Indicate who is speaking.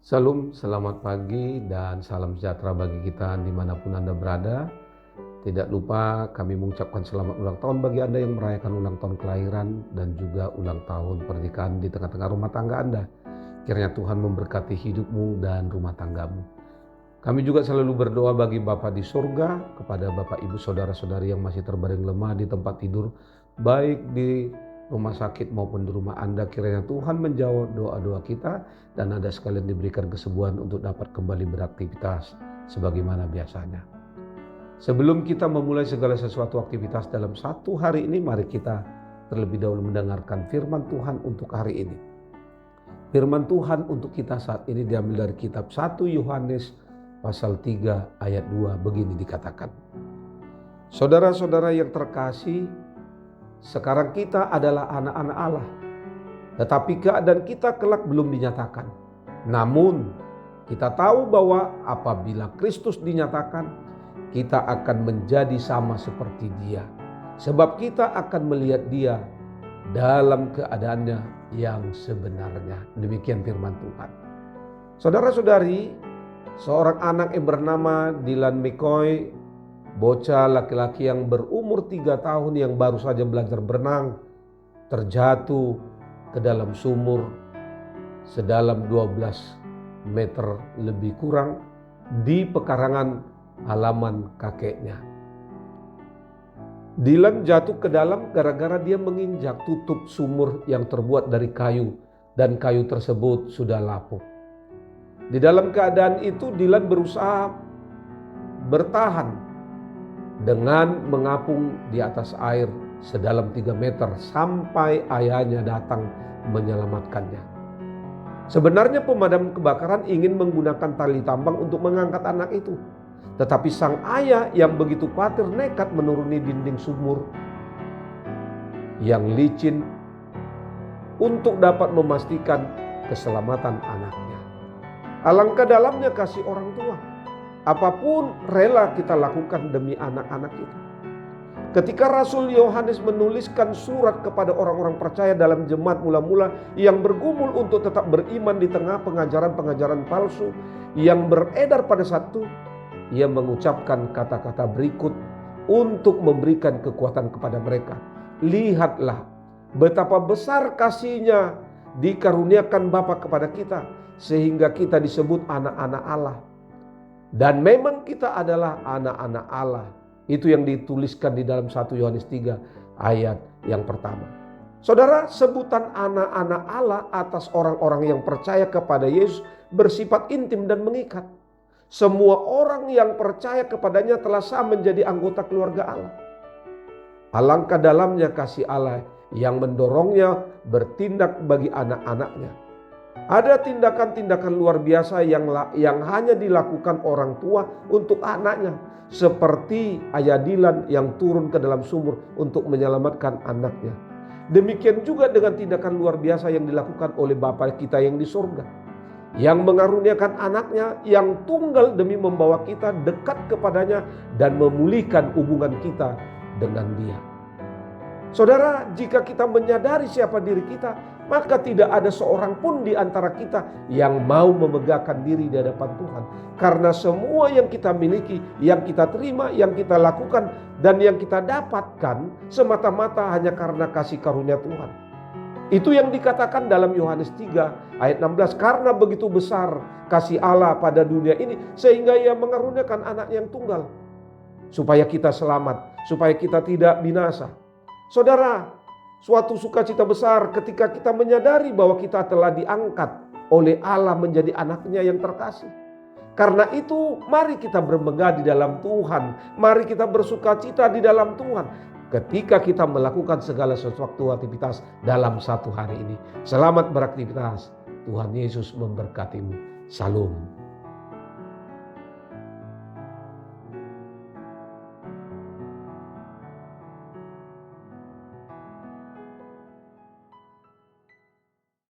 Speaker 1: Salam, selamat pagi dan salam sejahtera bagi kita dimanapun Anda berada. Tidak lupa kami mengucapkan selamat ulang tahun bagi Anda yang merayakan ulang tahun kelahiran dan juga ulang tahun pernikahan di tengah-tengah rumah tangga Anda. Kiranya Tuhan memberkati hidupmu dan rumah tanggamu. Kami juga selalu berdoa bagi Bapa di surga, kepada Bapak Ibu Saudara-saudari yang masih terbaring lemah di tempat tidur, baik di rumah sakit maupun di rumah Anda. Kiranya Tuhan menjawab doa-doa kita dan Anda sekalian diberikan kesembuhan untuk dapat kembali beraktivitas sebagaimana biasanya. Sebelum kita memulai segala sesuatu aktivitas dalam satu hari ini, mari kita terlebih dahulu mendengarkan firman Tuhan untuk hari ini. Firman Tuhan untuk kita saat ini diambil dari kitab 1 Yohanes pasal 3 ayat 2, begini dikatakan. Saudara-saudara yang terkasih, sekarang kita adalah anak-anak Allah, tetapi keadaan kita kelak belum dinyatakan. Namun kita tahu bahwa apabila Kristus dinyatakan, kita akan menjadi sama seperti Dia, sebab kita akan melihat Dia dalam keadaannya yang sebenarnya. Demikian firman Tuhan. Saudara-saudari, seorang anak yang bernama Dylan McCoy, bocah laki-laki yang berumur 3 tahun yang baru saja belajar berenang, terjatuh ke dalam sumur sedalam 12 meter lebih kurang di pekarangan halaman kakeknya. Dylan jatuh ke dalam gara-gara dia menginjak tutup sumur yang terbuat dari kayu dan kayu tersebut sudah lapuk. Di dalam keadaan itu Dylan berusaha bertahan dengan mengapung di atas air sedalam 3 meter sampai ayahnya datang menyelamatkannya. Sebenarnya pemadam kebakaran ingin menggunakan tali tambang untuk mengangkat anak itu. Tetapi sang ayah yang begitu khawatir nekat menuruni dinding sumur yang licin untuk dapat memastikan keselamatan anaknya. Alangkah dalamnya kasih orang tua. Apapun rela kita lakukan demi anak-anak kita. Ketika Rasul Yohanes menuliskan surat kepada orang-orang percaya dalam jemaat mula-mula yang bergumul untuk tetap beriman di tengah pengajaran-pengajaran palsu yang beredar pada saat itu, ia mengucapkan kata-kata berikut untuk memberikan kekuatan kepada mereka. Lihatlah betapa besar kasih-Nya dikaruniakan Bapa kepada kita, sehingga kita disebut anak-anak Allah. Dan memang kita adalah anak-anak Allah. Itu yang dituliskan di dalam 1 Yohanes 3 ayat yang pertama. Saudara, sebutan anak-anak Allah atas orang-orang yang percaya kepada Yesus bersifat intim dan mengikat. Semua orang yang percaya kepadanya telah sah menjadi anggota keluarga Allah. Alangkah dalamnya kasih Allah yang mendorongnya bertindak bagi anak-anaknya. Ada tindakan-tindakan luar biasa yang hanya dilakukan orang tua untuk anaknya. Seperti ayah Dylan yang turun ke dalam sumur untuk menyelamatkan anaknya. Demikian juga dengan tindakan luar biasa yang dilakukan oleh Bapa kita yang di surga, yang mengaruniakan anaknya yang tunggal demi membawa kita dekat kepadanya dan memulihkan hubungan kita dengan Dia. Saudara, jika kita menyadari siapa diri kita, maka tidak ada seorang pun di antara kita yang mau memegahkan diri di hadapan Tuhan. Karena semua yang kita miliki, yang kita terima, yang kita lakukan, dan yang kita dapatkan semata-mata hanya karena kasih karunia Tuhan. Itu yang dikatakan dalam Yohanes 3 ayat 16. Karena begitu besar kasih Allah pada dunia ini, sehingga Ia mengaruniakan anak yang tunggal, supaya kita selamat, supaya kita tidak binasa. Saudara, suatu sukacita besar ketika kita menyadari bahwa kita telah diangkat oleh Allah menjadi anaknya yang terkasih. Karena itu mari kita bermegah di dalam Tuhan. Mari kita bersukacita di dalam Tuhan ketika kita melakukan segala sesuatu aktivitas dalam satu hari ini. Selamat beraktivitas. Tuhan Yesus memberkatimu. Salam.